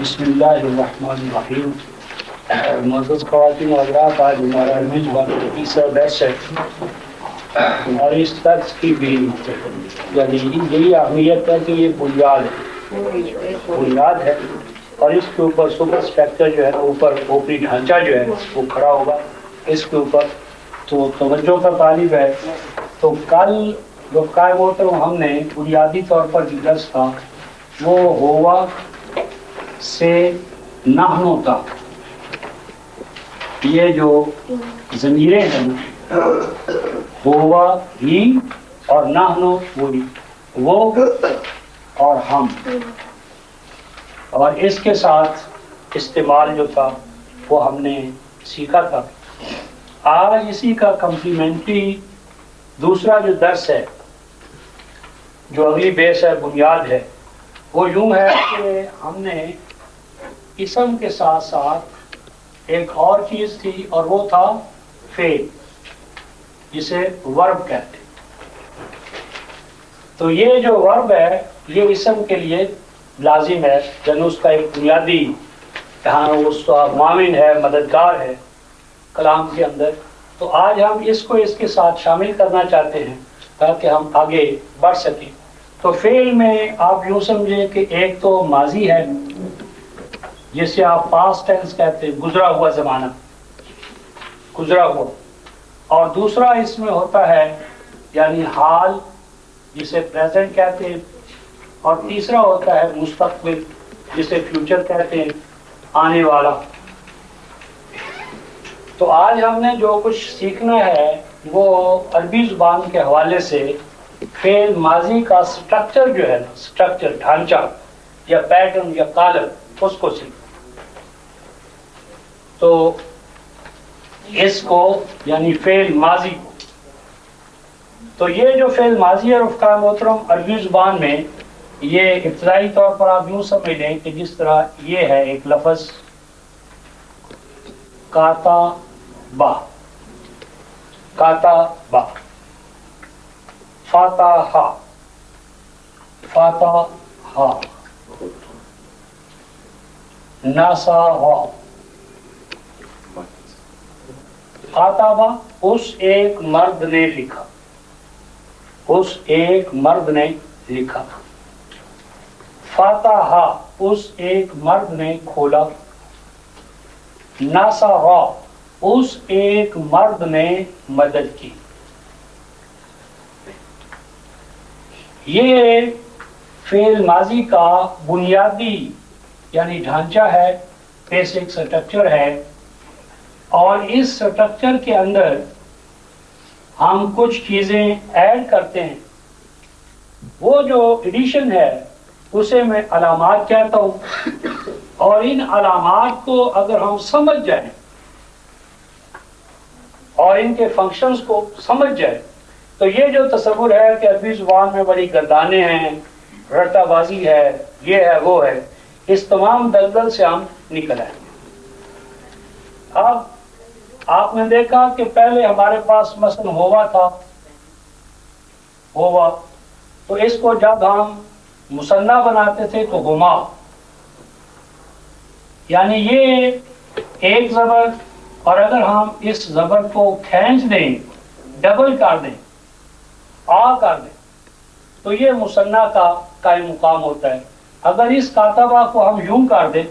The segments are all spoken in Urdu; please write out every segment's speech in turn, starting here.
بسم اللہ الرحمن الرحیم. معزز خواتین و حضرات، آج ہمارا میزبان تیسرا درس ہے اور اس درس کی بھی یعنی یہی اہمیت ہے کہ یہ بنیاد ہے اور اس کے اوپر سپر اسٹرکچر جو ہے اوپر اوپری ڈھانچہ جو ہے وہ کھڑا ہوگا اس کے اوپر. تو توجہ کا طالب ہے. تو کل جو قائم محترم ہم نے بنیادی طور پر جو درس تھا وہ ہوا سے نحنو تک، یہ جو ضمیریں ہیں ہوا ہی اور نحنو وہی، وہ اور ہم، اور اس کے ساتھ استعمال جو تھا وہ ہم نے سیکھا تھا. آج اسی کا کمپلیمنٹری دوسرا جو درس ہے، جو اگلی بیس ہے، بنیاد ہے، وہ یوں ہے کہ ہم نے اسم کے ساتھ ساتھ ایک اور چیز تھی اور وہ تھا فعل، جسے ورب کہتے ہیں. تو یہ جو ورب ہے یہ اسم کے لیے لازم ہے، یعنی اس کا ایک بنیادی اس کا معاون ہے، مددگار ہے کلام کے اندر. تو آج ہم اس کو اس کے ساتھ شامل کرنا چاہتے ہیں تاکہ ہم آگے بڑھ سکیں. تو فعل میں آپ یوں سمجھیں کہ ایک تو ماضی ہے جسے آپ پاسٹ ٹینس کہتے ہیں، گزرا ہوا زمانہ، گزرا ہوا، اور دوسرا اس میں ہوتا ہے یعنی حال جسے پریزنٹ کہتے ہیں، اور تیسرا ہوتا ہے مستقبل جسے فیوچر کہتے ہیں، آنے والا. تو آج ہم نے جو کچھ سیکھنا ہے وہ عربی زبان کے حوالے سے فعل ماضی کا سٹرکچر جو ہے نا، سٹرکچر، ڈھانچہ یا پیٹرن یا کالم، اس کو سیکھنا. تو اس کو یعنی فعل ماضی کو، تو یہ جو فعل ماضی ہے رفقا محترم عربی زبان میں یہ ابتدائی طور پر آپ یوں سمجھ لیں کہ جس طرح یہ ہے ایک لفظ کاتا با، کاتا با، فاتحہ، فاتحہ، ناسا، کاتابہ اس ایک مرد نے لکھا، اس ایک مرد نے لکھا. فاتحہ اس ایک مرد نے کھولا. ناسا اس ایک مرد نے مدد کی. یہ فعل ماضی کا بنیادی یعنی ڈھانچہ ہے، بیسک سٹرکچر ہے، اور اس سٹرکچر کے اندر ہم کچھ چیزیں ایڈ کرتے ہیں. وہ جو ایڈیشن ہے اسے میں علامات کہتا ہوں، اور ان علامات کو اگر ہم سمجھ جائیں اور ان کے فنکشنز کو سمجھ جائیں تو یہ جو تصور ہے کہ عربی زبان میں بڑی گردانے ہیں، رٹا بازی ہے، یہ ہے وہ ہے، اس تمام دلدل سے ہم نکل آئیں گے. اب آپ نے دیکھا کہ پہلے ہمارے پاس مثلا ہوا تھا، ہوا، تو اس کو جب ہم مثنیٰ بناتے تھے تو ہما، یعنی یہ ایک زبر، اور اگر ہم اس زبر کو کھینچ دیں، ڈبل کر دیں، آ کر دیں، تو یہ مثنیٰ کا قائم مقام ہوتا ہے. اگر اس کاتبہ کو ہم یوں کر دیں،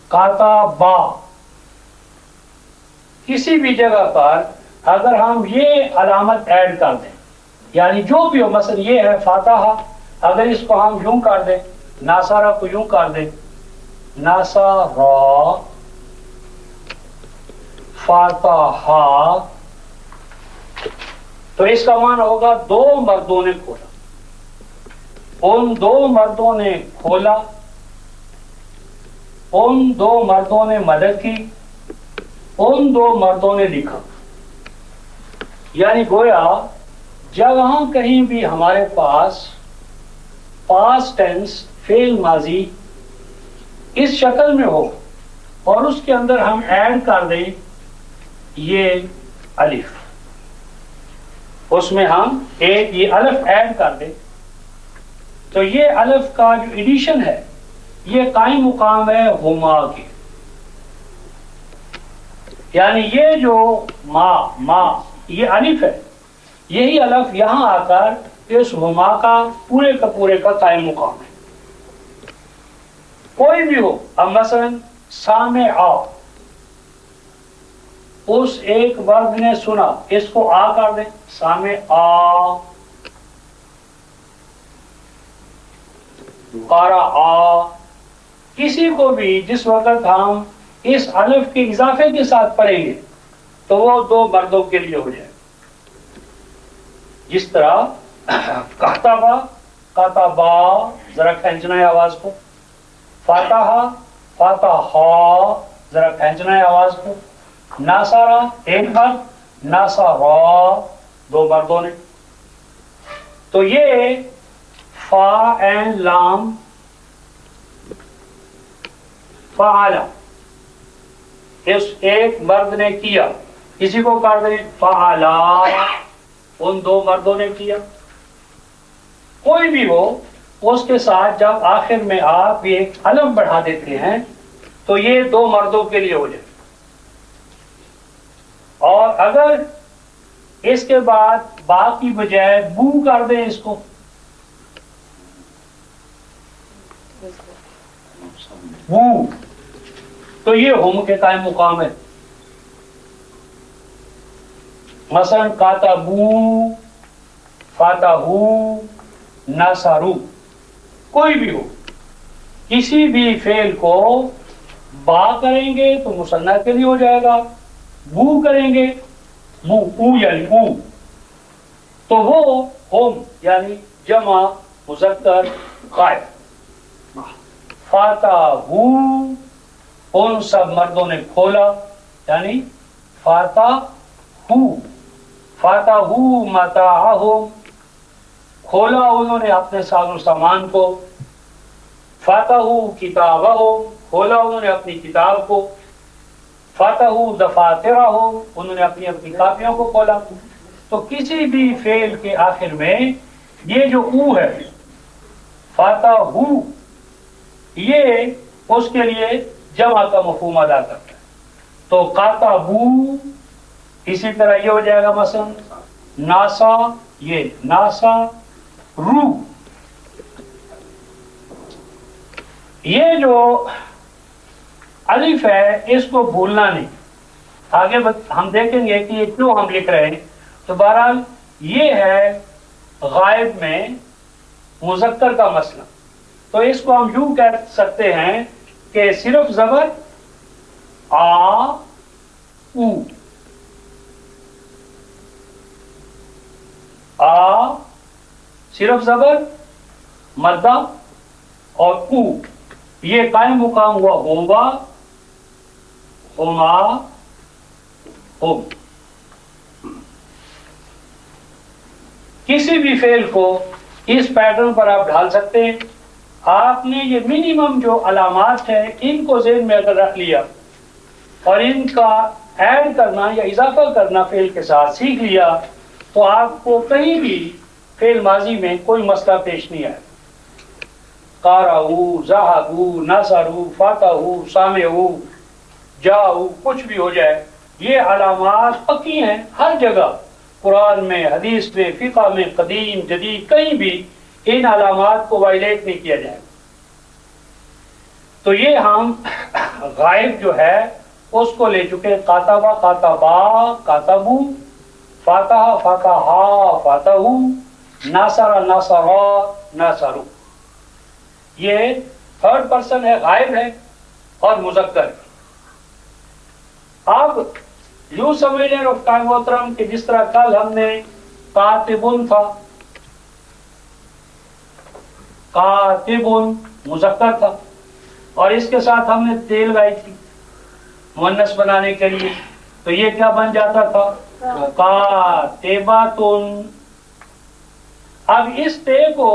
کاتبہ، کسی بھی جگہ پر اگر ہم یہ علامت ایڈ کر دیں، یعنی جو بھی ہو، مثلا یہ ہے فاتحہ، اگر اس کو ہم یوں کر دیں، ناصرہ کو یوں کر دیں، ناصرہ، فاتحہ، تو اس کا معنی ہوگا دو مردوں نے کھولا. ان دو مردوں نے کھولا، ان دو مردوں نے مدد کی، ان دو مردوں نے لکھا. یعنی گویا جہاں کہیں بھی ہمارے پاس پاسٹ ٹینس فعل ماضی اس شکل میں ہو اور اس کے اندر ہم ایڈ کر دیں یہ الف، اس میں ہم ایک یہ الف ایڈ کر دیں تو یہ الف کا جو ایڈیشن ہے یہ قائم مقام ہے ہما کے، یعنی یہ جو ما یہ الف ہے، یہی الف یہاں آ کر اس ہما کا پورے کا قائم مقام ہے. کوئی بھی ہو، اب مثلا سامع، اس ایک ورد نے سنا، اس کو آ کر دیں، سامع قرأ. کسی کو بھی جس وقت ہم اس الف کے اضافے کے ساتھ پڑھیں گے تو وہ دو مردوں کے لیے ہو جائے. جس طرح کتبا، کتبا، ذرا کھینچنا ہے آواز کو. فاتح، فاتح، ذرا کھینچنا ہے آواز کو. ناصرہ، ایک حرف، ناصرہ، دو مردوں نے. تو یہ فا این لام فعلا، اس ایک مرد نے کیا، کسی کو کر دیں فعلا، ان دو مردوں نے کیا. کوئی بھی ہو اس کے ساتھ جب آخر میں آپ یہ الف بڑھا دیتے ہیں تو یہ دو مردوں کے لیے ہو جائے. اور اگر اس کے بعد با کی بجائے بو کر دیں اس کو، بو، تو یہ ہم کے قائم مقام ہے. مثلا کاتبو، فاتحو، نصرو. کوئی بھی ہو، کسی بھی فعل کو با کریں گے تو مثنیٰ کے لیے ہو جائے گا، بو کریں گے، بو او یعنی او، تو وہ ہم یعنی جمع مذکر غائب. فاتحو، ان سب مردوں نے کھولا، یعنی فاتحو، فاتحو متاعہم، کھولا انہوں نے اپنے ساز و سامان کو. فاتحو کتابہم، کھولا انہوں نے اپنی کتاب کو. فاتحو دفاترہم، انہوں نے اپنی کاپیوں کو کھولا. تو کسی بھی فعل کے آخر میں یہ جو او ہے فاتحو، یہ اس کے لیے جمع کا مفہوم ادا کرتا ہے. تو کاتبو، اسی طرح یہ ہو جائے گا مثلا ناسا، یہ ناسا رو. یہ جو الف ہے اس کو بھولنا نہیں. آگے ہم دیکھیں گے کہ یہ کیوں ہم لکھ رہے ہیں. تو بہرحال یہ ہے غائب میں مذکر کا مسئلہ. تو اس کو ہم یوں کہہ سکتے ہیں کہ صرف زبر آ او، آ صرف زبر مدہ اور او، یہ قائم مقام ہوا ہوما، ہوما، ہوم. کسی بھی فعل کو اس پیٹرن پر آپ ڈھال سکتے ہیں. آپ نے یہ منیمم جو علامات ہیں ان کو ذہن میں اگر رکھ لیا اور ان کا ایڈ کرنا یا اضافہ کرنا فعل کے ساتھ سیکھ لیا تو آپ کو کہیں بھی فعل ماضی میں کوئی مسئلہ پیش نہیں آئے. قارعو، ذہبو، نصرو، فاتحو، سامعو، جاؤ، کچھ بھی ہو جائے، یہ علامات پکی ہیں ہر جگہ، قرآن میں، حدیث میں، فقہ میں، قدیم جدید کہیں بھی ان علامات کو وائلیٹ نہیں کیا جائے. تو یہ ہم غائب جو ہے اس کو لے چکے. کاتبا، کاتبا، کاتبو، فاتح، فاتحا، فاتحو، ناصر، ناصرا، ناصرو. یہ تھرڈ پرسن ہے، غائب ہے اور مذکر. اب یوں سمجھ لیں رفتار محترم کہ جس طرح کل ہم نے کاتبن تھا، کاتبن مذکر تھا اور اس کے ساتھ ہم نے تیل لائی تھی مؤنث بنانے کے لیے، تو یہ کیا بن جاتا تھا؟ کاتباتن. اب اس تے کو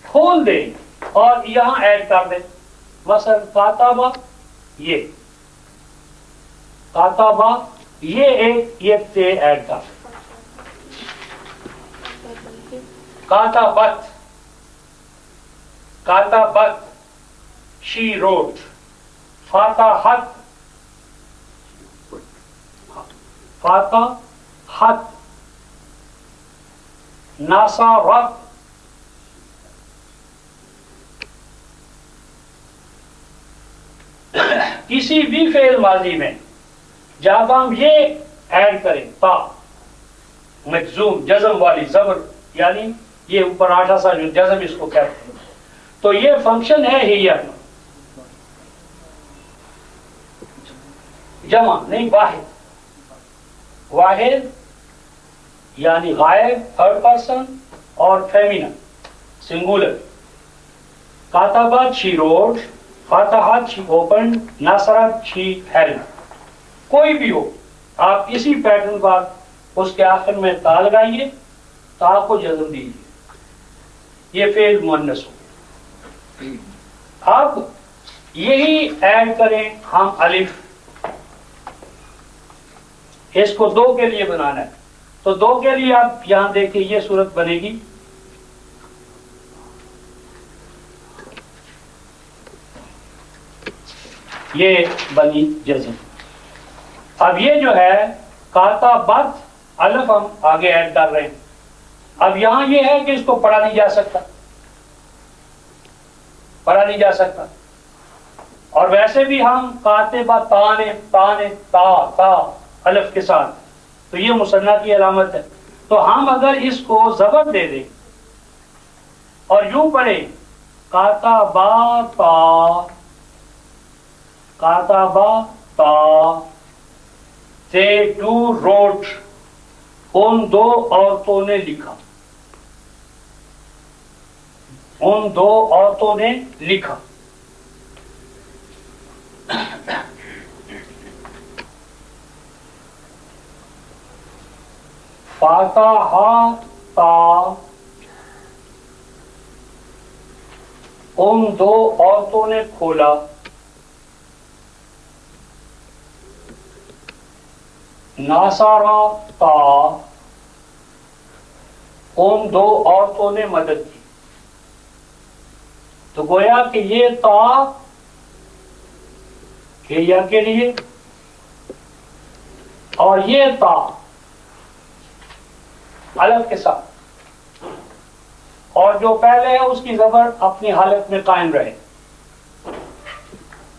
کھول دیں اور یہاں ایڈ کر دیں، مثلا کاتبہ، یہ کاتبہ، یہ ایک یہ تے ایڈ کر دیں. کاتبت، کاتبت she wrote, فتحت فتحت نصرت کسی بھی فعل ماضی میں جب ہم یہ ایڈ کریں تا مجزوم جزم والی زبر یعنی یہ اوپر آٹھا سا جو جزم اس کو کہتے ہیں تو یہ فنکشن ہے ہی جمع نہیں واحد واحد یعنی غائب تھرڈ پرسن اور فیمینن سنگولر کاتبت she wrote فتحت she opened نصرت she helped کوئی بھی ہو آپ اسی پیٹرن کا اس کے آخر میں تا لگائیے تا کو جزم دیجیے یہ فعل مؤنث ہو اب یہی ایڈ کریں ہم الف اس کو دو کے لیے بنانا ہے تو دو کے لیے آپ یہاں دیکھیں یہ صورت بنے گی یہ بنی جزم اب یہ جو ہے کاتبت الف ہم آگے ایڈ کر رہے ہیں اب یہاں یہ ہے کہ اس کو پڑھا نہیں جا سکتا پڑھا نہیں جا سکتا اور ویسے بھی ہم کاتبہ تانے تانے تا تا الف کے ساتھ تو یہ مثنیٰ کی علامت ہے تو ہم اگر اس کو زبر دے دیں اور یوں پڑھیں کاتبہ تا کاتبہ تا they two wrote ان دو عورتوں نے لکھا ان دو عورتوں نے لکھا فاتحہ تا ان دو عورتوں نے کھولا ناصارا تا ان دو عورتوں نے مدد کی تو گویا کہ یہ تا یا کے لیے اور یہ تا الف کے ساتھ اور جو پہلے ہے اس کی زبر اپنی حالت میں قائم رہے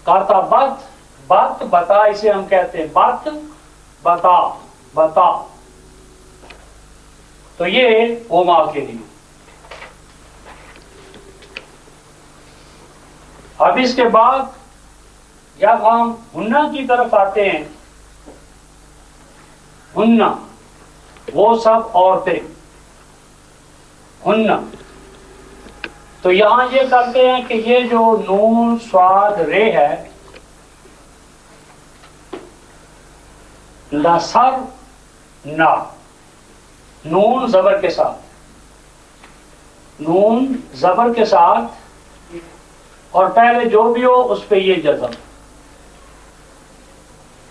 کاتبت بت بتا اسے ہم کہتے ہیں بت بتا بتا تو یہ وما کے لیے اب اس کے بعد جب ہم ہنہ کی طرف آتے ہیں ہنہ وہ سب عورتیں ہنہ تو یہاں یہ کرتے ہیں کہ یہ جو نون صاد رے ہے نصر نا نون زبر کے ساتھ نون زبر کے ساتھ اور پہلے جو بھی ہو اس پہ یہ جزم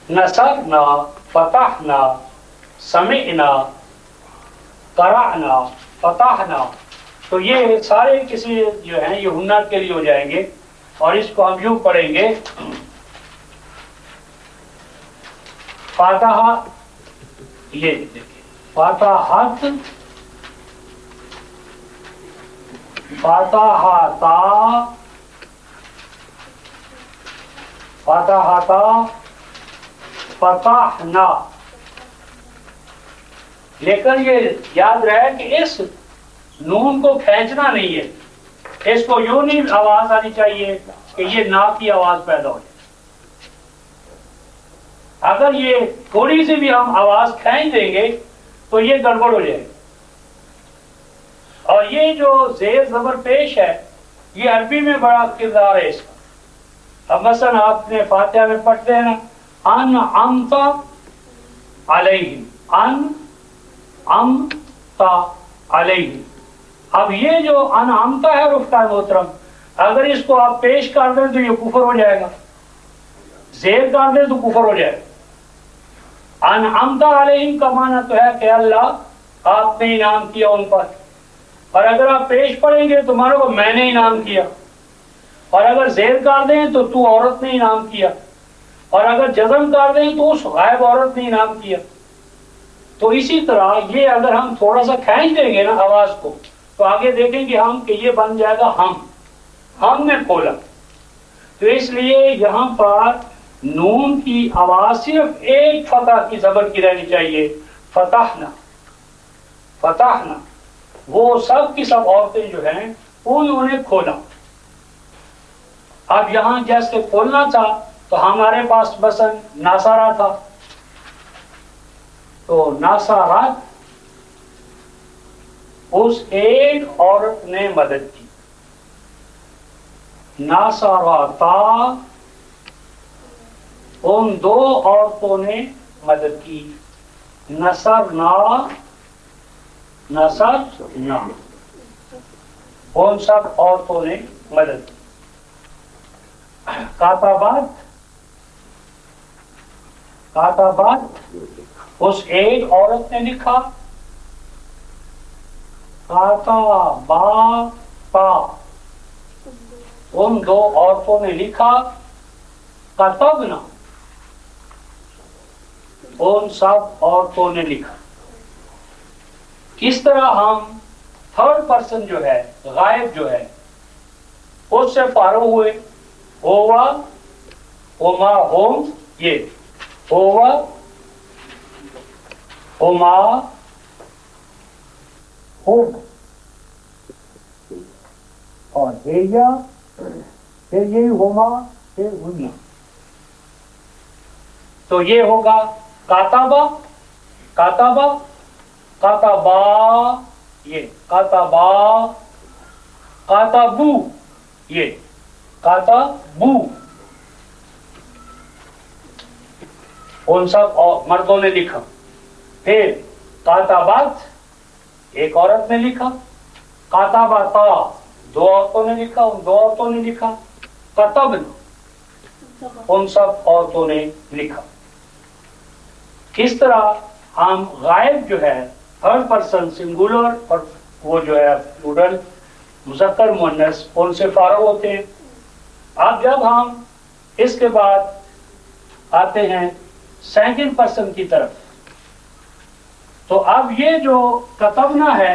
نصرنا فتحنا سمعنا قرأنا فتحنا تو یہ سارے کسی جو ہیں یہ ہنہ کے لیے ہو جائیں گے اور اس کو ہم یوں پڑھیں گے فاتحہ یہ دیکھیں فاتحت فاتحتا فاتحتا فتحنا لیکن یہ یاد رہے کہ اس نون کو کھینچنا نہیں ہے اس کو یوں نہیں آواز آنی چاہیے کہ یہ نا کی آواز پیدا ہو جائے اگر یہ تھوڑی سی بھی ہم آواز کھینچ دیں گے تو یہ گڑبڑ ہو جائے اور یہ جو زیر زبر پیش ہے یہ عربی میں بڑا کردار ہے اس کا اب مثلا آپ نے فاتحہ میں پڑھتے ہیں نا انعمت علیہم انعمت علیہم اب یہ جو انعمت ہے رفع محترم اگر اس کو آپ پیش کر دیں تو یہ کفر ہو جائے گا زیر کر دیں تو کفر ہو جائے گا انعمت علیہم کا معنی تو ہے کہ اللہ آپ نے انعام کیا ان پر اور اگر آپ پیش پڑھیں گے تو مانو میں نے انعام کیا اور اگر زیر کر دیں تو عورت نے انعام کیا، اور اگر جزم کر دیں تو اس غائب عورت نے انعام کیا. تو اسی طرح یہ اگر ہم تھوڑا سا کھینچ دیں گے نا آواز کو، تو آگے دیکھیں گے ہم کہ یہ بن جائے گا ہم نے کھولا. تو اس لیے یہاں پر نون کی آواز صرف ایک فتح کی زبر کی رہنی چاہیے، فتحنا. فتحنا وہ سب کی سب عورتیں جو ہیں انہوں نے کھولا. اب یہاں جیسے کھولنا تھا تو ہمارے پاس مثلا ناصارہ تھا، تو ناصارات اس ایک عورت نے مدد کی. ناصاراتا ان دو عورتوں نے مدد کی. نصرنا نصرنا ان سب عورتوں نے مدد کی. کاتبات اس ایک عورت نے لکھا. کاتباتا ان دو عورتوں نے لکھا. کتبنا ان سب عورتوں نے لکھا. کس طرح ہم تھرڈ پرسن جو ہے غائب جو ہے اس سے فارغ ہوئے. ہوا ہما ہوم، یہ ہوا ہما ہوم، اور ہیا پھر یہی ہوما پھر ہننا. تو یہ ہوگا کاتبا کاتبا کاتبا، یہ کاتبا کاتبو، یہ کاتبو ان سب مردوں نے لکھا. پھر کاتبات ایک عورت نے لکھا. کاتباتا دو عورتوں نے لکھا، ان دو عورتوں نے لکھا. کتبنا ان سب عورتوں نے لکھا. اس طرح ہم غائب جو ہے تھرڈ پرسن سنگولر اور وہ جو ہے پلورل مذکر مؤنث ان سے فارغ ہوتے ہیں. اب جب ہم اس کے بعد آتے ہیں سیکنڈ پرسن کی طرف، تو اب یہ جو کتبنا ہے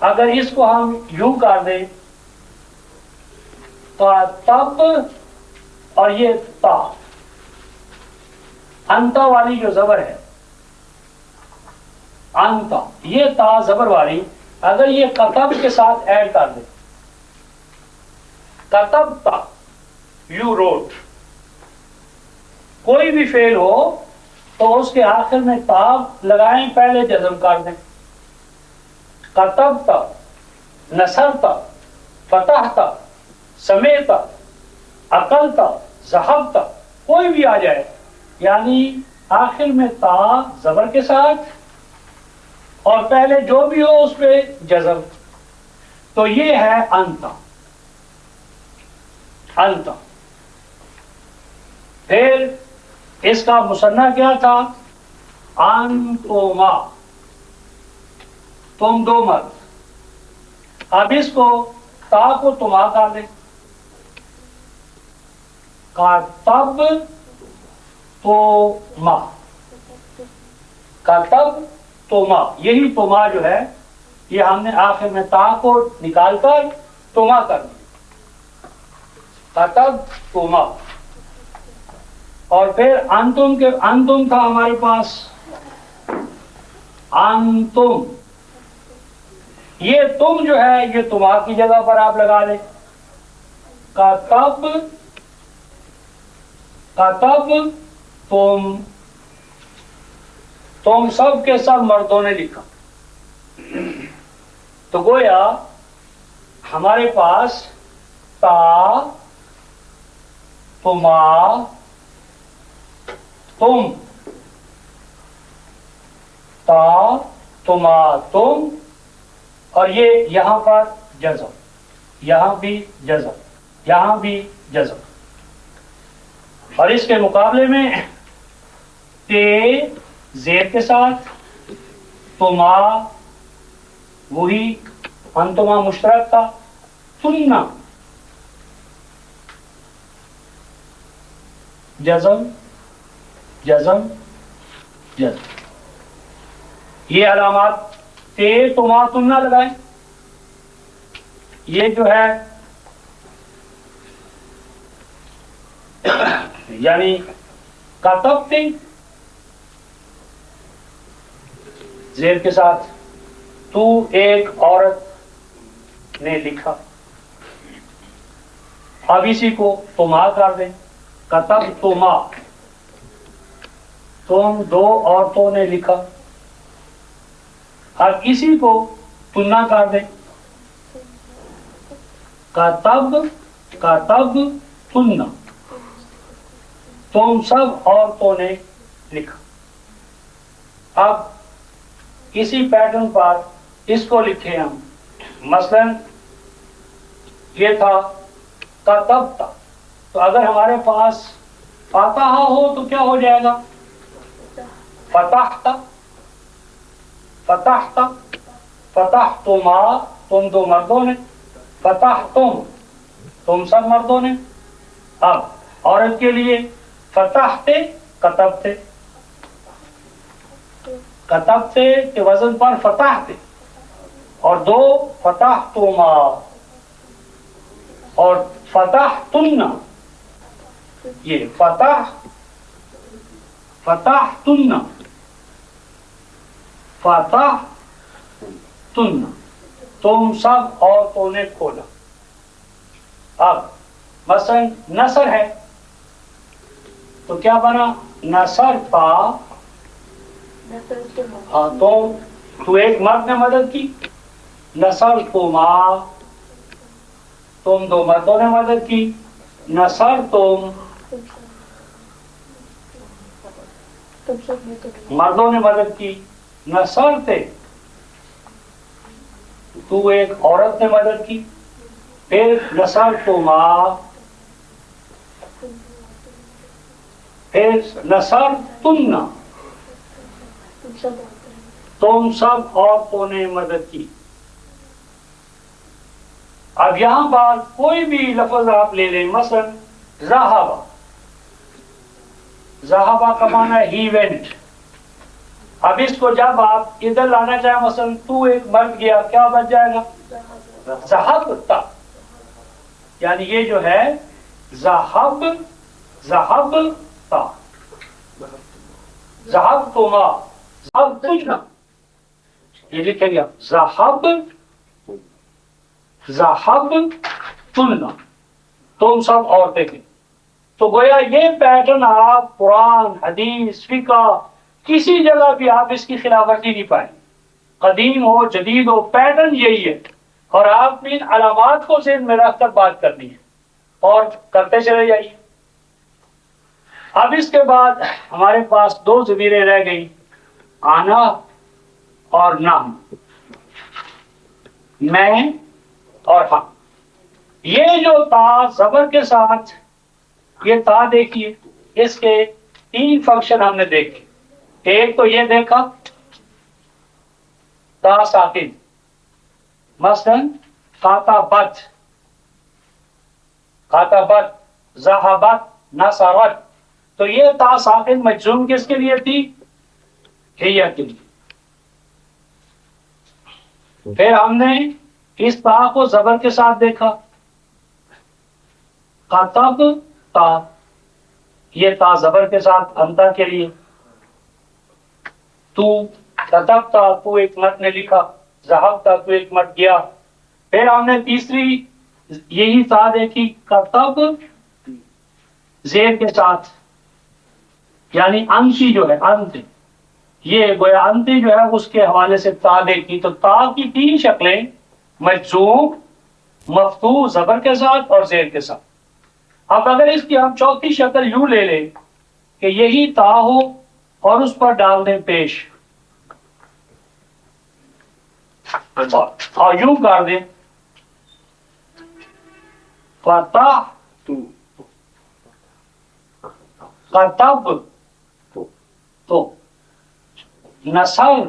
اگر اس کو ہم یوں کر دیں کاتب، اور یہ تا انتا والی جو زبر ہے انتا، یہ تا زبر والی اگر یہ کتب کے ساتھ ایڈ کر دیں، کتبتا یو روٹ، کوئی بھی فعل ہو تو اس کے آخر میں تا لگائیں، پہلے جزم کر دیں. کتبتا، نصرتا، فتحتا، سمیتا، عقلتا، ذہبتا، کوئی بھی آ جائے، یعنی آخر میں تا زبر کے ساتھ اور پہلے جو بھی ہو اس پہ جزم. تو یہ ہے انتا. انتا پھر اس کا مثنیٰ کیا تھا؟ انتما، تم دو مرد. اب اس کو تا کو تما کر دیں. کاتب توما، کاتب توما، یہی توما جو ہے یہ ہم نے آخر میں تا کو نکال کر توما کر دیا. کاتب توما. اور پھر انتم کے انتم تھا ہمارے پاس. انتم، یہ تم جو ہے یہ تما کی جگہ پر آپ لگا لیں. کاتب، کاتب تم سب کے سب مردوں نے لکھا. تو گویا ہمارے پاس تا، تما، تم، تا، تما، تم، اور یہ یہاں پر جزم، یہاں بھی جزم، یہاں بھی جزم. اور اس کے مقابلے میں تے زیر کے ساتھ، تما وہی انتما مشترک تھا، تننا جزم جزم جزم. یہ علامات تے تو ما تم نہ لگائیں. یہ جو ہے یعنی کتبتے زیر کے ساتھ تو ایک عورت نے لکھا. اب اسی کو تما کر دیں. کتب تما تم دو عورتوں نے لکھا. اب اسی کو تنا کر دیں. کتب کتب تنا تم سب عورتوں نے لکھا. اب اسی پیٹرن پر اس کو لکھے ہم. مثلا یہ تھا کتبتا، تو اگر ہمارے پاس فاتحہ ہو تو کیا ہو جائے گا؟ فتحتا فتحتا. فتحتما تم دو مردوں نے. فتحتم تم سب مردوں نے. اب عورت کے لیے فتحتے کتبتے. کتبتے کے وزن پر فتحتے، اور دو فتحتما اور فتحتن. یہ فتح فتحتن فتحتن تم سب عورتوں نے کھولا. اب مثلا نثر ہے تو کیا بنا؟ نثر تھا. ہاں تو ایک مرد نے مدد کی. نثر تما تم دو مردوں نے مدد کی. نثر تم مردوں نے مدد کی. نثر تھے تو ایک عورت نے مدد کی. پھر نثر تما پھر نثر تن تم سب عورتوں نے مدد کی. اب یہاں پر کوئی بھی لفظ آپ لے لیں. مثلا ذہبا، ذہبا کا معنی ہے ہی وینٹ. اب اس کو جب آپ ادھر لانا چاہیں، مثلا تو ایک مرد گیا، کیا بچ جائے گا؟ ذہبتا. یعنی یہ جو ہے ذہبتا ذہبتما ذہبتنا، یہ لکھے گیا ذہبتنا تم سب عورتیں تھیں. تو گویا یہ پیٹرن آپ قرآن، حدیث، فقہ کسی جگہ بھی آپ اس کی خلاف ورزی نہیں پائیں. قدیم ہو جدید ہو، پیٹرن یہی ہے. اور آپ نے ان علامات کو ذہن میں رکھ کر بات کرنی ہے اور کرتے چلے جائیے. اب اس کے بعد ہمارے پاس دو ضمیریں رہ گئی، آنا اور نام، میں اور ہم. یہ جو تا زبر کے ساتھ یہ تا دیکھیے، اس کے تین فنکشن ہم نے دیکھے. ایک تو یہ دیکھا تا ساکن، مثلا کاتبت کاتبت، ذہبت، نصرت. تو یہ تا ساکن مجزوم کس کے لیے تھی؟ ہیہ کے لیے. پھر ہم نے اس تا کو زبر کے ساتھ دیکھا، کتب تا، یہ تا زبر کے ساتھ انتا کے لیے. تو کتب تا تو ایک مرد نے لکھا، ذہب تا تو ایک مرد گیا. پھر ہم نے تیسری یہی تا دیکھی، کتب زیر کے ساتھ، یعنی انتی جو ہے، انت، یہ گویا انتی جو ہے اس کے حوالے سے تا دیکھی. تو تا کی تین شکلیں، مجزوم، مفتوح زبر کے ساتھ اور زیر کے ساتھ. اب اگر اس کی ہم چوتھی شکل یوں لے لیں کہ یہی تا ہو اور اس پر ڈال دیں پیش، اور یوں کر دیں فتح کتب تو نصر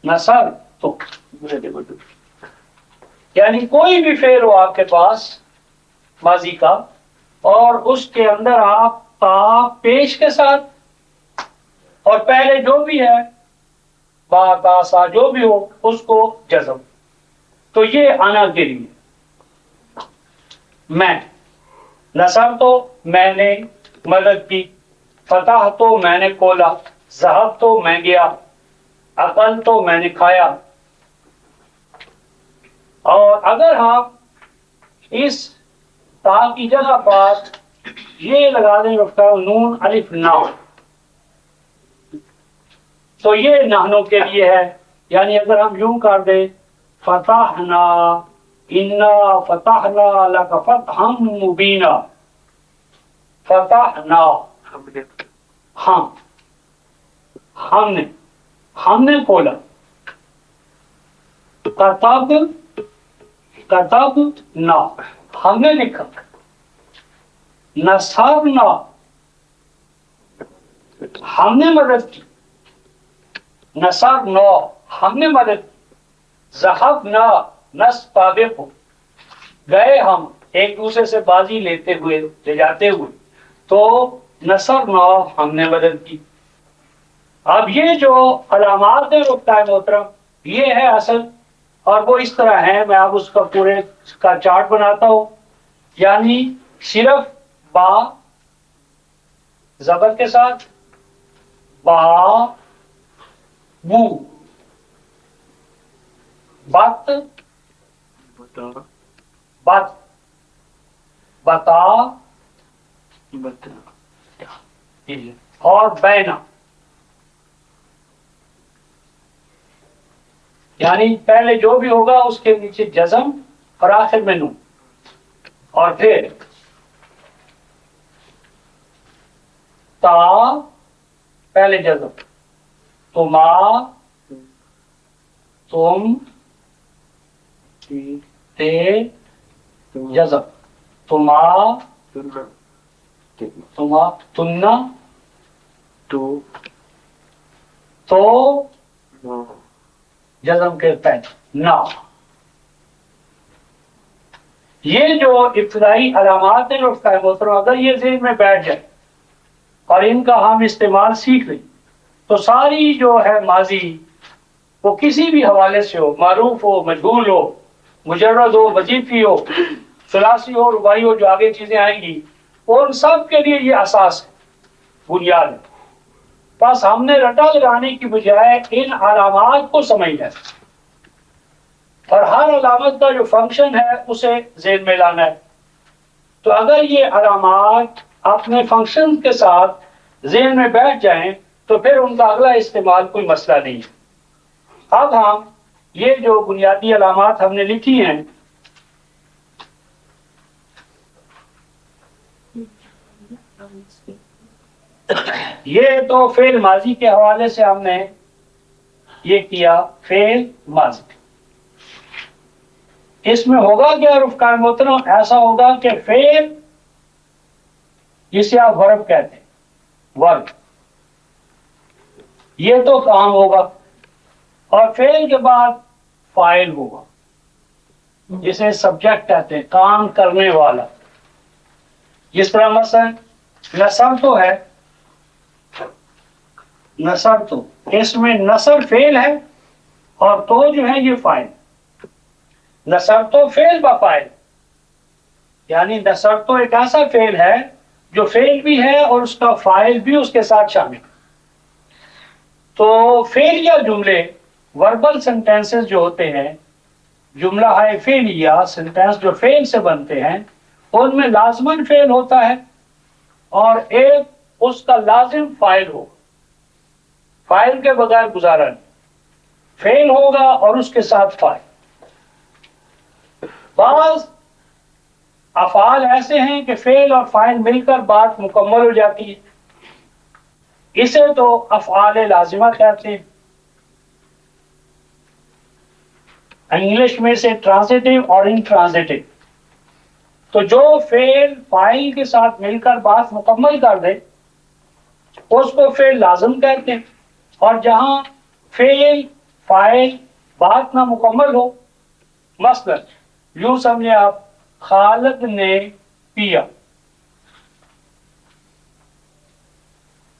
نصر تو، یعنی کوئی بھی فعل ہو آپ کے پاس ماضی کا، اور اس کے اندر آپ تا پیش کے ساتھ اور پہلے جو بھی ہے با تا سا جو بھی ہو اس کو جزم. تو یہ انا کے لیے میں، نصب تو میں نے مدد کی، فتح تو میں نے کھولا، ذہب تو میں گیا، عقل تو میں نے کھایا. اور اگر ہم اس تا کی جگہ پر یہ لگا دیں نون الف نا، تو یہ نحنوں کے لیے ہے. یعنی اگر ہم یوں کر دیں فتحنا انا فتحنا لک فتحا مبینا، فتحنا ہم نے کھولا، کتب نا ہم نے لکھا، نصرنا ہم نے مدد کی، نصرنا ہم نے مدد کی، ذہبنا نستبق گئے ہم ایک دوسرے سے بازی لیتے ہوئے لے جاتے ہوئے، تو نصرنا ہم نے مدد کی. اب یہ جو علامات ہیں رکتا ہے محترم، یہ ہے اصل، اور وہ اس طرح ہے. میں اب اس کا پورے کا چارٹ بناتا ہوں. یعنی صرف با زبر کے ساتھ، با بو، بت بت، بتا اور بینا. یعنی پہلے جو بھی ہوگا اس کے نیچے جزم اور آخر میں نون، اور پھر تا پہلے جزم، تما تم تے جزم، تما تما تننا تو جزم کے پہلے نا. یہ جو ابتدائی علامات ہیں رفع محترم، اگر یہ ذہن میں بیٹھ جائے اور ان کا ہم استعمال سیکھ لیں تو ساری جو ہے ماضی وہ کسی بھی حوالے سے ہو، معروف ہو، مجہول ہو، مجرد ہو، وظیفی ہو، ثلاثی ہو، رباعی ہو، جو آگے چیزیں آئیں گی، ان سب کے لیے یہ اساس ہے، بنیاد ہے. بس ہم نے رٹا لگانے کی بجائے ان علامات کو سمجھنا ہے اور ہر علامت کا جو فنکشن ہے اسے ذہن میں لانا ہے. تو اگر یہ علامات اپنے فنکشن کے ساتھ ذہن میں بیٹھ جائیں تو پھر ان کا اگلا استعمال کوئی مسئلہ نہیں ہے. اب ہم یہ جو بنیادی علامات ہم نے لکھی ہیں، یہ تو فعل ماضی کے حوالے سے ہم نے یہ کیا، فعل ماضی. اس میں ہوگا کیا رفقا محترم؟ ایسا ہوگا کہ فعل جسے آپ ورب کہتے ہیں، ورب، یہ تو کام ہوگا، اور فعل کے بعد فاعل ہوگا جسے سبجیکٹ کہتے ہیں، کام کرنے والا. جس طرح مثلا نصر تو ہے، نصر تو اس میں نصر فعل ہے اور تو جو ہے یہ فاعل. نصر تو فعل با فاعل، یعنی نصر تو ایک ایسا فعل ہے جو فعل بھی ہے اور اس کا فاعل بھی اس کے ساتھ شامل. تو فعل یا جملے، وربل سینٹینسز جو ہوتے ہیں، جملہ ہے فعلیہ، سینٹینس جو فعل سے بنتے ہیں، ان میں لازماً فعل ہوتا ہے اور ایک اس کا لازم فاعل ہوگا. فاعل کے بغیر گزارا نہیں، فعل ہوگا اور اس کے ساتھ فاعل. بعض افعال ایسے ہیں کہ فعل اور فاعل مل کر بات مکمل ہو جاتی ہے، اسے تو افعال لازمہ کہتے ہیں. انگلش میں سے ٹرانزیٹو اور انٹرانزیٹو. تو جو فعل فاعل کے ساتھ مل کر بات مکمل کر دے اس کو فعل لازم کہتے ہیں، اور جہاں فعل فاعل بات نہ مکمل ہو، مثلا یوں سمجھے آپ، خالد نے پیا،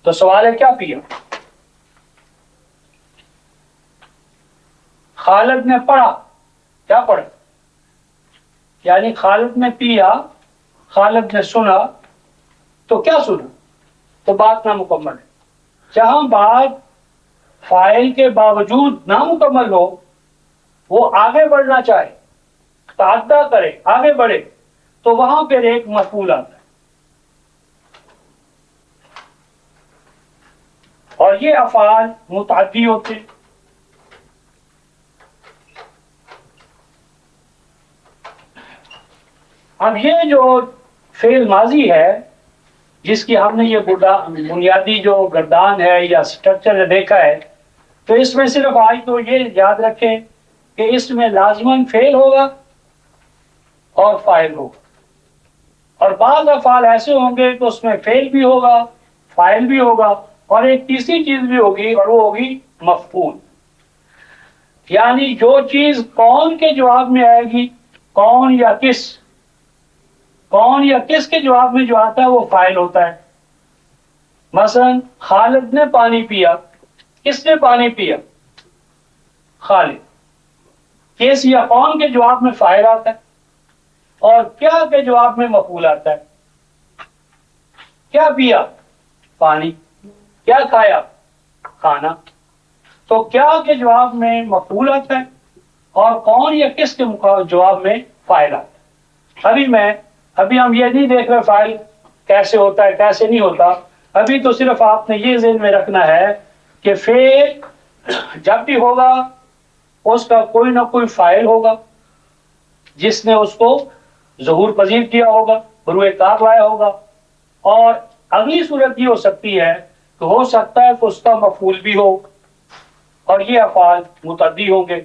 تو سوال ہے کیا پیا؟ خالد نے پڑھا، کیا پڑھا؟ یعنی خالد نے پیا، خالد نے سنا، تو کیا سنا؟ تو بات نامکمل ہے۔ جہاں بات فاعل کے باوجود نامکمل ہو، وہ آگے بڑھنا چاہے، تعدی کرے، آگے بڑھے، تو وہاں پھر ایک مفعول آتا ہے، اور یہ افعال متعدی ہوتے ہیں۔ اب یہ جو فعل ماضی ہے، جس کی ہم نے یہ بنیادی جو گردان ہے یا اسٹرکچر دیکھا ہے، تو اس میں صرف آج تو یہ یاد رکھیں کہ اس میں لازماً فعل ہوگا اور فاعل ہوگا، اور بعض افعال ایسے ہوں گے کہ اس میں فعل بھی ہوگا، فاعل بھی ہوگا، اور ایک تیسری چیز بھی ہوگی، اور وہ ہوگی مفعول۔ یعنی جو چیز کون کے جواب میں آئے گی، کون یا کس، کون یا کس کے جواب میں جو آتا ہے وہ فاعل ہوتا ہے۔ مثلا خالد نے پانی پیا، کس نے پانی پیا؟ خالد۔ کس یا کون کے جواب میں فاعل آتا ہے، اور کیا کے جواب میں مفعول آتا ہے۔ کیا پیا؟ پانی۔ کیا کھایا؟ کھانا۔ تو کیا کے جواب میں مفعول آتا ہے، اور کون یا کس کے جواب میں فاعل آتا ہے۔ ابھی ہم یہ نہیں دیکھ رہے فاعل کیسے ہوتا ہے، کیسے نہیں ہوتا۔ ابھی تو صرف آپ نے یہ ذہن میں رکھنا ہے کہ فعل جب بھی ہوگا اس کا کوئی نہ کوئی فاعل ہوگا جس نے اس کو ظہور پذیر کیا ہوگا، بروئے کار لایا ہوگا، اور اگلی صورت یہ ہو سکتی ہے کہ ہو سکتا ہے کہ اس کا مفعول بھی ہو، اور یہ افعال متعدی ہوں گے۔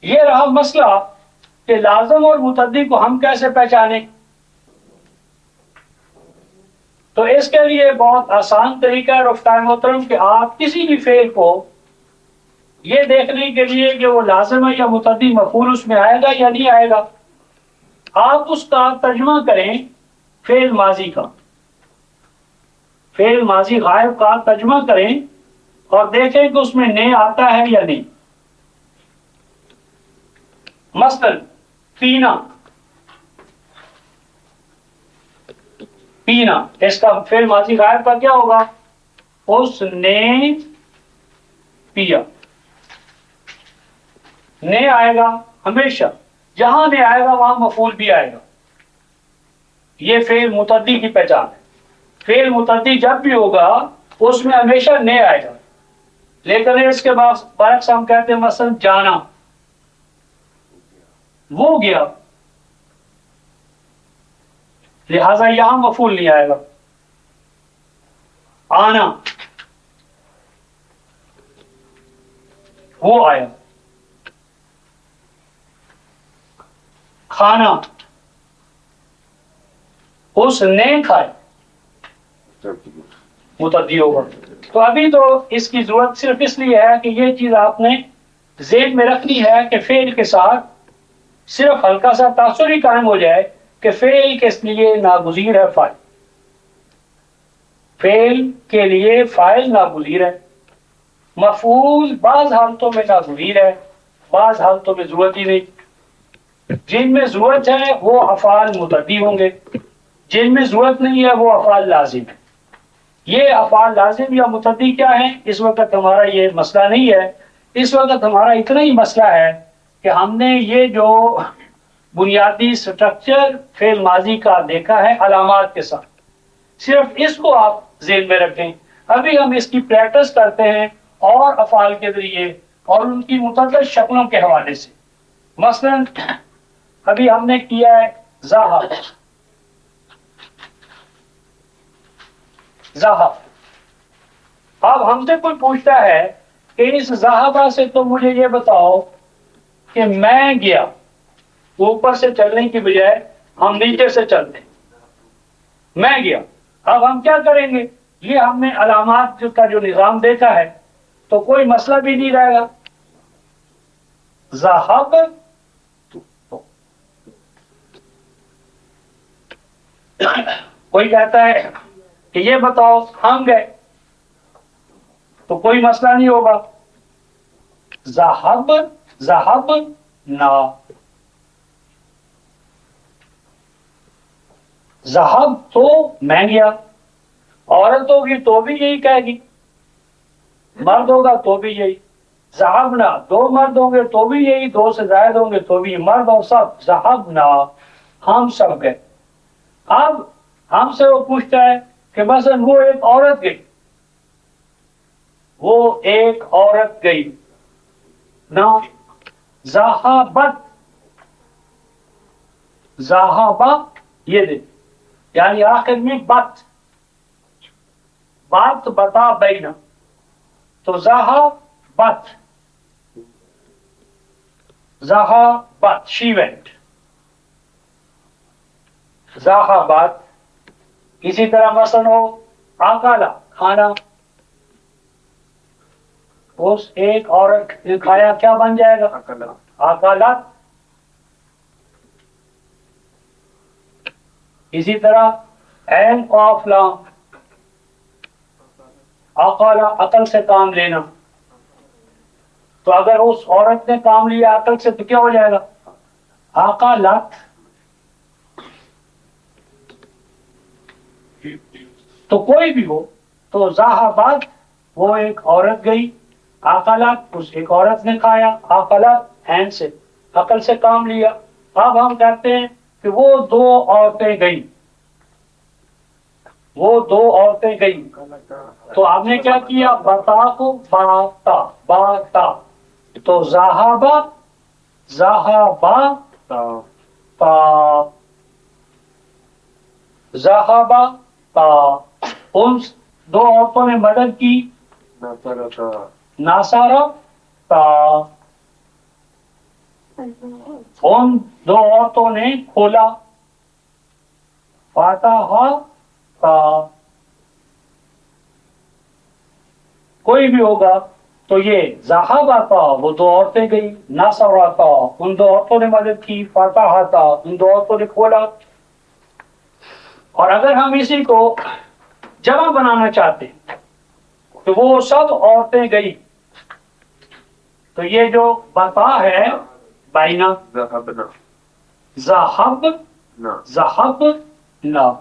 یہ رہا مسئلہ کہ لازم اور متعدی کو ہم کیسے پہچانیں۔ تو اس کے لیے بہت آسان طریقہ ہے رفتار محترم کہ آپ کسی بھی فعل کو یہ دیکھنے کے لیے کہ وہ لازم ہے یا متعدی، مفعول اس میں آئے گا یا نہیں آئے گا، آپ اس کا ترجمہ کریں فعل ماضی کا، فعل ماضی غائب کا ترجمہ کریں اور دیکھیں کہ اس میں نے آتا ہے یا نہیں۔ مثلا پینا، پینا، اس کا فعل ماضی غائب کا کیا ہوگا؟ اس نے پیا۔ نے آئے گا ہمیشہ، جہاں نے آئے گا وہاں مفعول بھی آئے گا۔ یہ فعل متعدی کی پہچان ہے۔ فعل متعدی جب بھی ہوگا اس میں ہمیشہ نے آئے گا، لیکن اس کے بعد برعکس ہم کہتے ہیں مثلا جانا، وہ گیا، لہذا یہاں مفعول نہیں آئے گا۔ آنا، وہ آیا۔ کھانا، اس نے کھایا، متعدی ہوگا۔ تو ابھی تو اس کی ضرورت صرف اس لیے ہے کہ یہ چیز آپ نے ذہن میں رکھنی ہے کہ فعل کے ساتھ صرف ہلکا سا تاثر ہی قائم ہو جائے کہ فعل کے لیے ناگزیر ہے فاعل، فعل کے لیے فاعل ناگزیر ہے، مفعول بعض حالتوں میں ناگزیر ہے، بعض حالتوں میں ضرورت ہی نہیں۔ جن میں ضرورت ہے وہ افعال متعدی ہوں گے، جن میں ضرورت نہیں ہے وہ افعال لازم ہے۔ یہ افعال لازم یا متعدی کیا ہیں، اس وقت ہمارا یہ مسئلہ نہیں ہے۔ اس وقت ہمارا اتنا ہی مسئلہ ہے کہ ہم نے یہ جو بنیادی سٹرکچر فعل ماضی کا دیکھا ہے علامات کے ساتھ، صرف اس کو آپ ذہن میں رکھیں۔ ابھی ہم اس کی پریکٹس کرتے ہیں اور افعال کے ذریعے اور ان کی متعدد شکلوں کے حوالے سے۔ مثلا ابھی ہم نے کیا ہے ذہب، ذہب۔ اب ہم سے کوئی پوچھتا ہے کہ اس ذہبہ سے تو مجھے یہ بتاؤ کہ میں گیا، اوپر سے چلنے کی بجائے ہم نیچے سے چلتے، میں گیا۔ اب ہم کیا کریں گے، یہ ہم نے علامات کا جو نظام دیکھا ہے تو کوئی مسئلہ بھی نہیں رہے گا۔ ذہب، کوئی کہتا ہے کہ یہ بتاؤ ہم گئے تو کوئی مسئلہ نہیں ہوگا. ذہب ذہب نا، ذہب تو میں گیا. عورت ہوگی تو بھی یہی کہے گی، مرد ہوگا تو بھی یہی. ذہبنا، دو مرد ہوں گے تو بھی یہی، دو سے زائد ہوں گے تو بھی مرد اور سب. ذہبنا، ہم سب گئے. اب ہم سے وہ پوچھتا ہے کہ مثلا وہ ایک عورت گئی، وہ ایک عورت گئی نا. ذہبت، ذہبہ یہ دے، یعنی آخر میں بت، بات بتا بینا، تو ذہبت، ذہبت شی وینٹ. ذہبت. اسی طرح مثلا ہو آکالا، کھانا، اس ایک عورت نے کھایا، کیا بن جائے گا؟ آکالات. اسی طرح عین قاف لام، آکالا عقل سے کام لینا، تو اگر اس عورت نے کام لیا عقل سے تو کیا ہو جائے گا؟ آکالات. تو کوئی بھی ہو تو ذہبت وہ ایک عورت گئی، آکالات اس ایک عورت نے کھایا، آکالات عین سے عقل سے کام لیا. اب ہم کہتے ہیں کہ وہ دو عورتیں گئیں، وہ دو عورتیں گئیں، تو آپ نے کیا کیا؟ بتا کو باتا، باتا، تو ذہبا، ذہبا تا، ذہبا تا. ان دو عورتوں نے مدد کی، ناصارا تا. ان دو عورتوں نے کھولا، فاتح تا. کوئی بھی ہوگا تو یہ ذہبا تا وہ دو عورتیں گئی، ناصارا تا ان دو عورتوں نے مدد کی، فاتح تا ان دو عورتوں نے کھولا. اور اگر ہم اسی کو جمع بنانا چاہتے ہیں تو وہ سب عورتیں گئی، تو یہ جو بتا ہے بائنا، ذہب ذہب نا،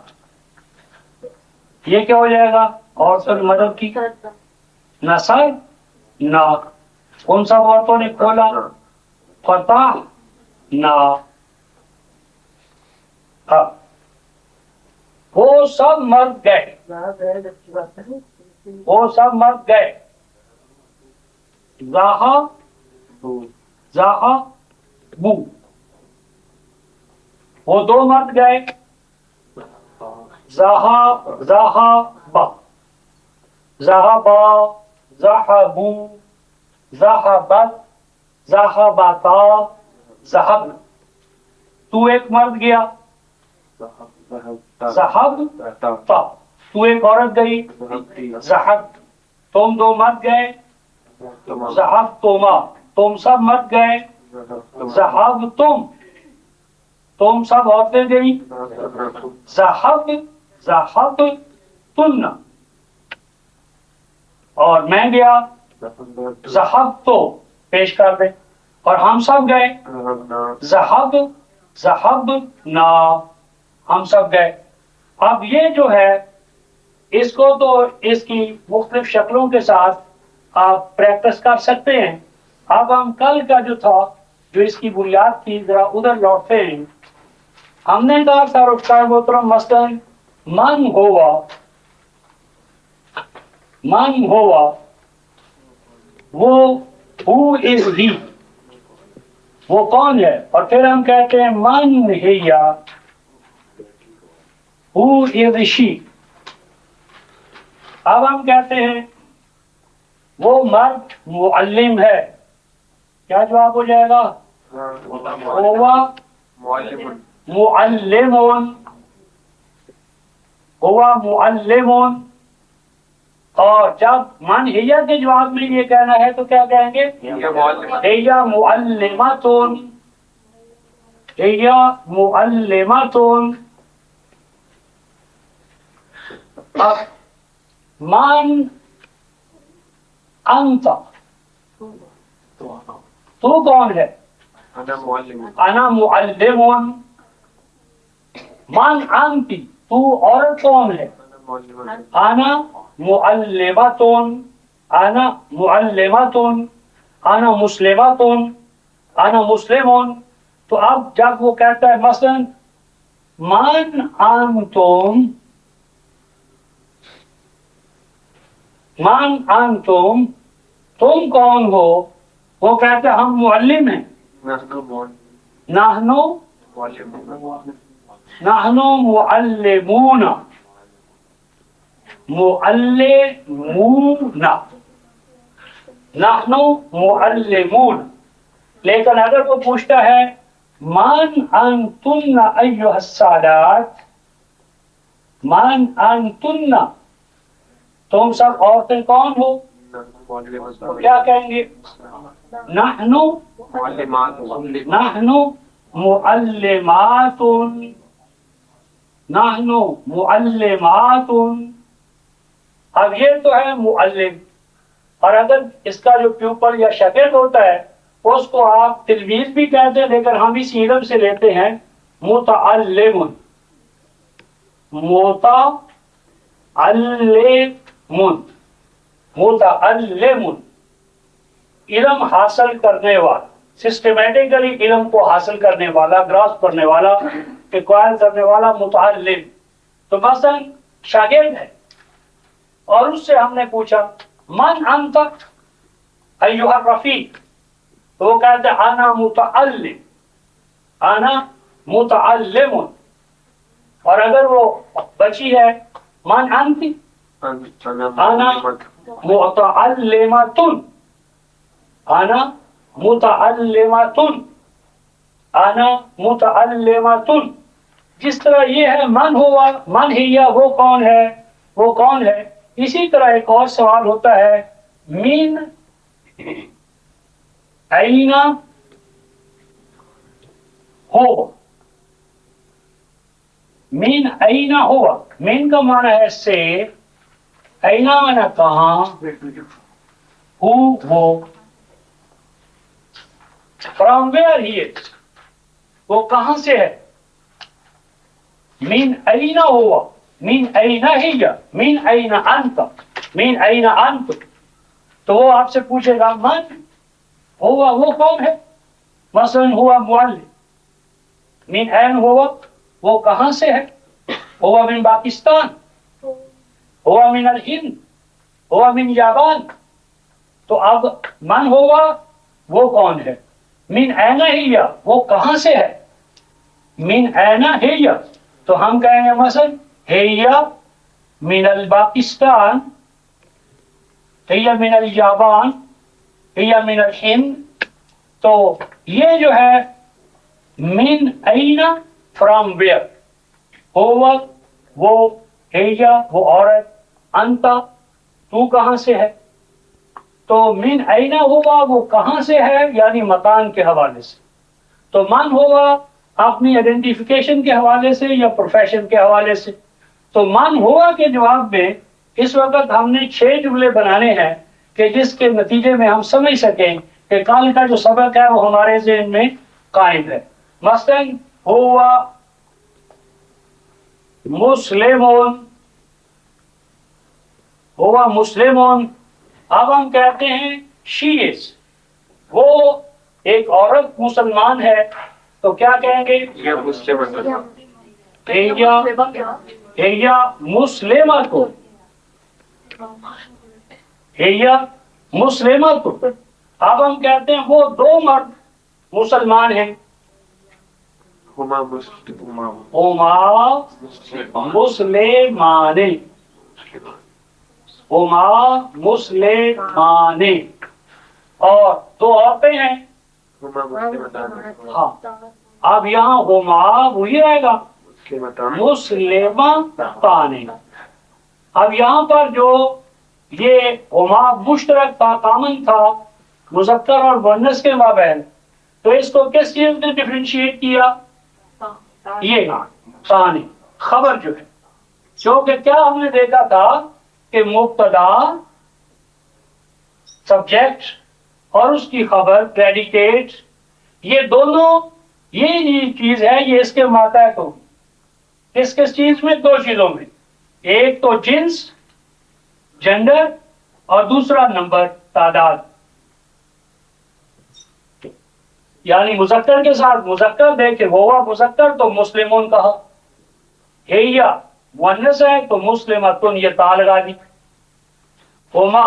یہ کیا ہو جائے گا؟ عورتوں نے مدد کی، نصر نا ان سب عورتوں نے کھولا، فتح نا. وہ سب مرد گئے، وہ سب مرد گئے. ذہبوا، وہ دو مرد گئے، ذہبا، ذہبا، ذہبوا، ذہبت، ذہبتا، ذہبنا. تو ایک مرد گیا، ذہبتا. تو ایک عورت گئی، ذہبت. تم دو مرد گئے، ذہبتما. تم سب مرد گئے، ذہبتم. تم سب عورتیں گئی، ذہبتن. اور میں گیا، ذہبتو پیش کر دے. اور ہم سب گئے، ذہبنا ہم سب گئے. اب یہ جو ہے اس کو تو اس کی مختلف شکلوں کے ساتھ آپ پریکٹس کر سکتے ہیں. اب ہم کل کا جو تھا، جو اس کی بنیاد تھی، ذرا ادھر لوٹتے ہیں. ہم نے کہا تھا رخسار محترم مثلا من ہوا، من ہوا وہ who is he، وہ کون ہے. اور پھر ہم کہتے ہیں من ہیا who is she. اب ہم کہتے ہیں وہ مرد معلم ہے، کیا جواب ہو جائے گا؟ ہوا معلمون، ہوا معلمون. اور جب من ہیا کے جواب میں یہ کہنا ہے تو کیا کہیں گے؟ ہیا معلمتون، ہیا معلمتون. اب من انت، تو کون ہے؟ انا معلم. من انتی، تو عورت کون ہے؟ انا معلمۃ، انا معلمۃ، انا مسلمۃ، انا مسلم. تو اب جب وہ کہتا ہے مثلا من انتم، من انتم، تم کون ہو؟ وہ کہتے ہیں ہم معلم ہیں. نحنو معلمون، معلمون، نحنو معلمون. لیکن اگر وہ پوچھتا ہے من انتن ایھا السادات، من انتن، تم سب عورتیں کون ہو؟ تو کیا کہیں گے؟ نحنو معلمات، نحنو معلمات. اب یہ تو ہے معلم، اور اگر اس کا جو پیوپل یا شاگرد ہوتا ہے اس کو آپ تلمیذ بھی کہتے ہیں، لیکن ہم اس علم سے لیتے ہیں متعلم. متعلم، علم حاصل کرنے والا، سسٹمیٹیکلی علم کو حاصل کرنے والا، گراسپ کرنے والا، ایکوائر کرنے والا متعلم. تو مثلا شاگرد ہے اور اس سے ہم نے پوچھا من انت ایھا الرفیق، تو وہ کہتے ہیں انا متعلم، انا متعلم. اور اگر وہ بچی ہے من انتی، انا متعلمۃ، انا متعلمۃ، انا متعلمۃ. جس طرح یہ ہے من ہوا، من ہیا، وہ کون ہے؟ وہ کون ہے؟ اسی طرح ایک اور سوال ہوتا ہے من این ہو. من این ہوا، من کا معنی ہے سے، این معنی کہاں، ہو وہ. فرام ویئر ہی از، وہ کہاں سے ہے. من این ہوا، من این ہی، من این انت، من این انت. تو وہ آپ سے پوچھے گا من ہوا، وہ کون ہے؟ مثلا ہوا معلم. من این ہوا، وہ کہاں سے ہے؟ ہوا من پاکستان، ہوا من الہند، ہوا من جاپان. تو اب من ہوا وہ کون ہے؟ من این ہی، وہ کہاں سے ہے؟ من این ہی، تو ہم کہیں گے مثلا ہی من الپاکستان، ہی من الجاپان، ہی من الہند. تو یہ جو ہے من این فرام ویئر، ہوا وہ، ہیا وہ عورت، انتا تو کہاں سے ہے. تو من این ہوا وہ کہاں سے ہے، یعنی مکان کے حوالے سے. تو من ہوا اپنی آئیڈینٹیفیکیشن کے حوالے سے یا پروفیشن کے حوالے سے. تو من ہوا کے جواب میں اس وقت ہم نے 6 جملے بنانے ہیں کہ جس کے نتیجے میں ہم سمجھ سکیں کہ کل کا جو سبق ہے وہ ہمارے ذہن میں قائم ہے. مثلا ہوا مسلمون، ہوا مسلمون. اب ہم کہتے ہیں شی از، وہ ایک عورت مسلمان ہے. تو کیا کہیں گے؟ ہیا مسلمۃ، ہیا مسلمۃ. اب ہم کہتے ہیں وہ 2 مرد مسلمان ہیں. ہما مسلمان، ہما مسلمان. اور 2 عورتیں ہیں. ہاں، اب یہاں ہما وہی رہے گا مسلمتان. اب یہاں پر جو یہ ہما مشترک تھا، کامن تھا مذکر اور مؤنث کے مابین، تو اس کو کس چیز نے ڈفرینشیٹ کیا؟ یہ ثانی خبر جو ہے کیونکہ کیا ہم نے دیکھا تھا کہ مبتدا سبجیکٹ اور اس کی خبر پریڈیکیٹ، یہ دونوں یہ چیز ہے، یہ اس کے ماتحت ہوگی۔ کس چیز میں؟ دو چیزوں میں، ایک تو جنس جینڈر اور دوسرا نمبر تعداد، یعنی مذکر کے ساتھ مذکر دیکھے ہوا مذکر تو مسلمون کہا، ہیا مؤنث ہے تو مسلمتن یہ تا لگا دی، ہما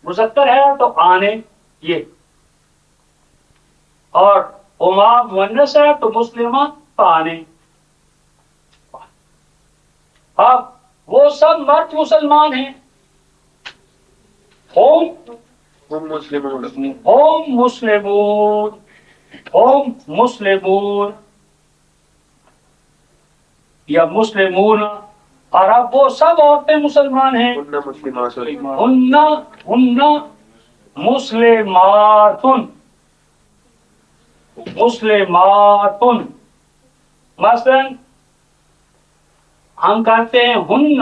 مذکر ہے تو آنے یہ، اور ہما مؤنث ہے تو مسلمہ آنے۔ اب وہ سب مرد مسلمان ہیں، ہوم مسلمون ہوم مسلمون، ہوم مسلمون یا مسلمون، اور اب وہ سب عورتیں مسلمان ہیں، ہن مسلمات ہن مسلمات، مسلمات، مثلا ہم کہتے ہیں ہن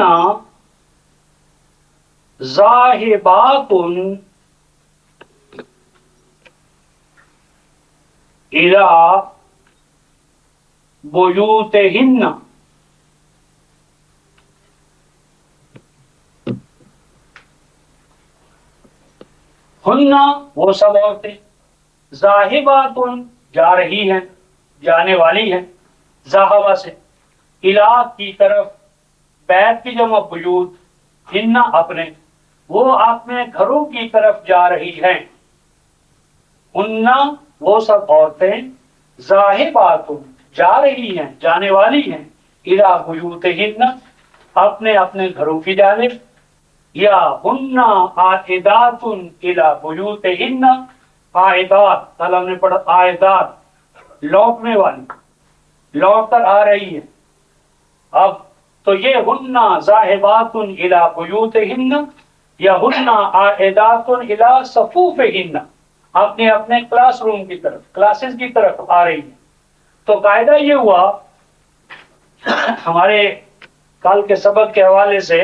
ذاہبات الی بیوتہن، ہن وہ سب عورتیں، ذاہبات جا رہی ہیں، جانے والی ہیں، ذاہبہ سے، الہ کی طرف، بیت کی جمع بیوت، ہن اپنے، وہ اپنے گھروں کی طرف جا رہی ہیں، ہن وہ سب عورتیں، ذاہبات جا رہی ہیں، جانے والی ہیں، الہ بیوتہن اپنے اپنے گھروں کی جانب، یا ہن عائدات الی بیوتہن، عائدات، کل ہم نے پڑھا عائدات لوٹنے والی، لوٹ کر آ رہی ہے، اب تو یہ ہن ذاہبات الی بیوتہن یا ہن عائدات الی صفوفہن، اپنے اپنے کلاس روم کی طرف، کلاسز کی طرف آ رہی ہیں۔ تو قاعدہ یہ ہوا ہمارے کل کے سبق کے حوالے سے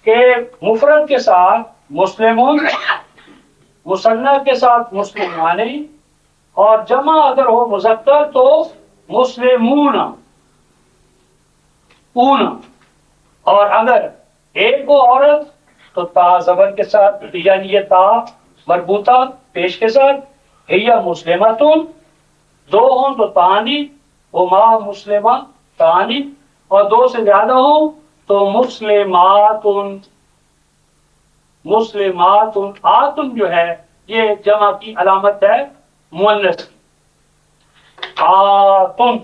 کہ مفرد کے ساتھ مسلمون، مثنیٰ کے ساتھ مسلمانے، اور جمع اگر ہو مذکر تو مسلمون اون، اور اگر ایک ہو عورت تو تا زبر کے ساتھ، یعنی یہ تا مربوطہ پیش کے ساتھ، ہیا مسلمتون، دو ہوں تو تانی، ہما مسلمہ تانی، اور دو سے زیادہ ہوں تو مسلماتن، مسلماتن، آتن جو ہے یہ جمع کی علامت ہے مؤنث کی، آتن۔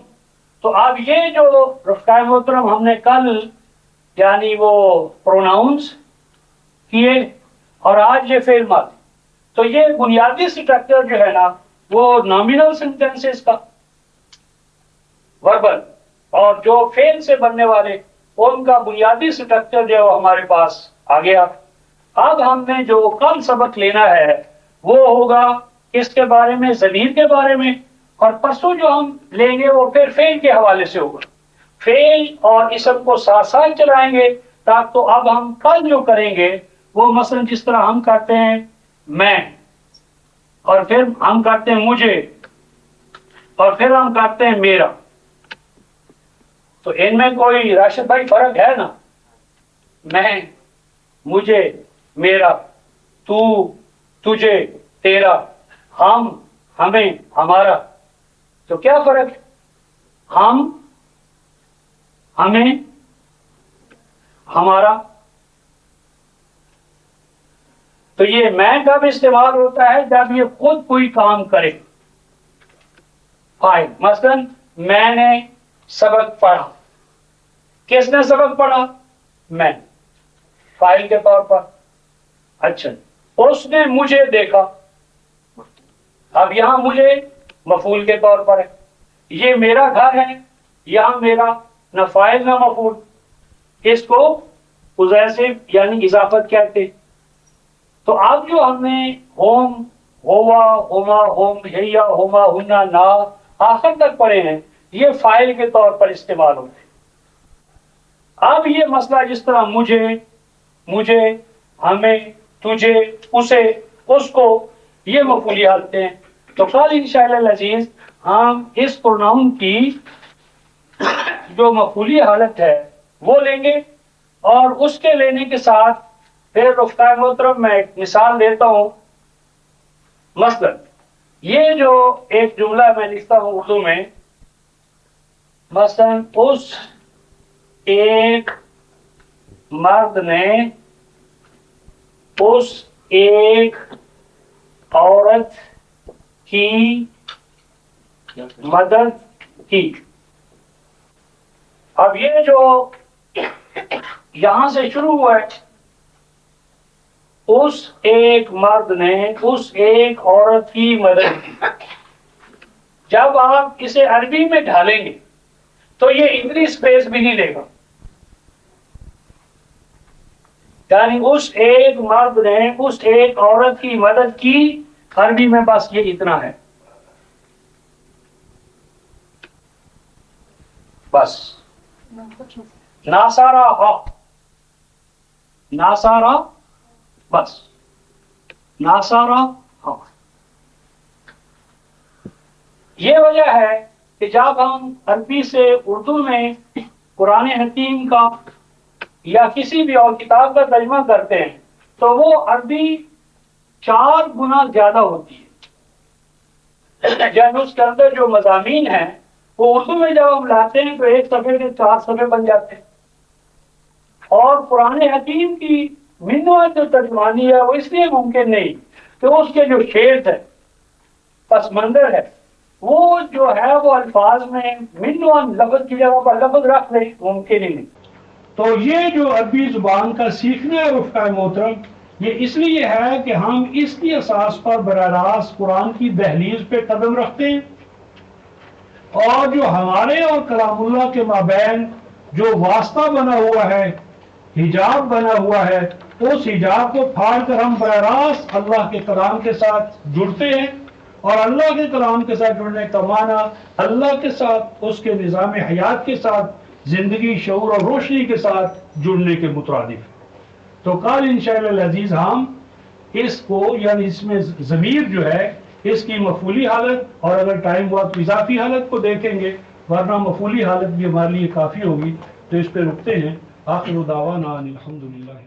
تو اب یہ جو رفقۂ محترم ہم نے کل یعنی وہ پروناؤنس کیے اور آج یہ فعل ماضی، تو یہ بنیادی سٹرکچر جو ہے نا وہ نامینل سینٹینسز کا وربل اور جو فعل سے بننے والے ان کا بنیادی سٹرکچر جو ہے وہ ہمارے پاس آ گیا۔ اب ہم نے جو کل سبق لینا ہے وہ ہوگا اس کے بارے میں، ضمیر کے بارے میں، اور پرسوں جو ہم لیں گے وہ پھر فعل کے حوالے سے ہوگا، فعل اور اسم کو ساتھ ساتھ چلائیں گے تاکہ تو اب ہم کل جو کریں گے وہ مثلا جس طرح ہم کرتے ہیں میں، اور پھر ہم کرتے ہیں مجھے، اور پھر ہم کرتے ہیں میرا، تو ان میں کوئی راشد بھائی فرق ہے نا؟ میں، مجھے، میرا، تو، تجھے، تیرا، ہم، ہمیں، ہمارا، تو کیا فرق ہے؟ ہم، ہمیں، ہمارا۔ تو یہ میں کب استعمال ہوتا ہے؟ جب یہ خود کوئی کام کرے، فاعل، مثلا میں نے سبق پڑھا، کس نے سبق پڑھا؟ میں، فاعل کے طور پر۔ اچھا، اس نے مجھے دیکھا، اب یہاں مجھے مفعول کے طور پر ہے، یہ میرا گھر ہے، یہاں میرا نہ فاعل نہ مفعول، اس کو پوزیسو یعنی اضافت کہتے۔ تو اب جو ہم نے ہوم، ہوا، ہوما، ہوم، ہیا، ہوما، ہونا، نا آخر تک پڑھے ہیں، یہ فاعل کے طور پر استعمال ہوتے ہیں۔ اب یہ مسئلہ جس طرح مجھے ہمیں تجھے اسے اس کو یہ مفعولی حالتیں ہیں، تو کل انشاءاللہ العزیز ہم اس پروناؤن کی جو مفعولی حالت ہے وہ لیں گے، اور اس کے لینے کے ساتھ پھر رفقائے محترم میں ایک مثال دیتا ہوں. مثلا یہ جو ایک جملہ میں لکھتا ہوں اردو میں، مثلا اس ایک مرد نے اس ایک عورت کی مدد کی. اب یہ جو یہاں سے شروع ہوا ہے، اس ایک مرد نے اس ایک عورت کی مدد کی، جب آپ اسے عربی میں ڈھالیں گے تو یہ اتنی سپیس بھی نہیں لے گا. یعنی اس ایک مرد نے اس ایک عورت کی مدد کی، عربی میں بس یہ اتنا ہے، بس. ناصارہ ناصارہ بس، ناصارہ ہاں. یہ وجہ ہے کہ جب ہم عربی سے اردو میں قرآن حکیم کا یا کسی بھی اور کتاب کا ترجمہ کرتے ہیں تو وہ عربی 4 گنا زیادہ ہوتی ہے. یعنی اس کے اندر جو مضامین ہیں وہ اردو میں جب ہم لاتے ہیں تو ایک صفحے کے 4 صفحے بن جاتے ہیں. اور قرآن حکیم کی منوان جو ترجمانی ہے وہ اس لیے ممکن نہیں کہ اس کے جو شیز ہے، پس منظر ہے، وہ جو ہے وہ الفاظ میں منوان لفظ کی جگہ پر لفظ رکھ لیں، ممکن ہی نہیں. تو یہ جو عربی زبان کا سیکھنا ہے رفقائے محترم، یہ اس لیے ہے کہ ہم اس کی اساس پر براہ راست قرآن کی دہلیز پہ قدم رکھتے ہیں، اور جو ہمارے اور کلام اللہ کے مابین جو واسطہ بنا ہوا ہے، حجاب بنا ہوا ہے، اس حجاب کو پھاڑ کر ہم براہ راست اللہ کے کلام کے ساتھ جڑتے ہیں. اور اللہ کے کلام کے ساتھ جڑنے کا معنی اللہ کے ساتھ، اس کے نظام حیات کے ساتھ، زندگی، شعور اور روشنی کے ساتھ جڑنے کے مترادف. تو کل انشاءاللہ العزیز ہم اس کو، یعنی اس میں ضمیر جو ہے اس کی مفعولی حالت، اور اگر ٹائم ہوا تو اضافی حالت کو دیکھیں گے، ورنہ مفعولی حالت بھی ہمارے لیے کافی ہوگی. تو اس پہ رکتے ہیں. آخر دعوانا ان الحمدللہ.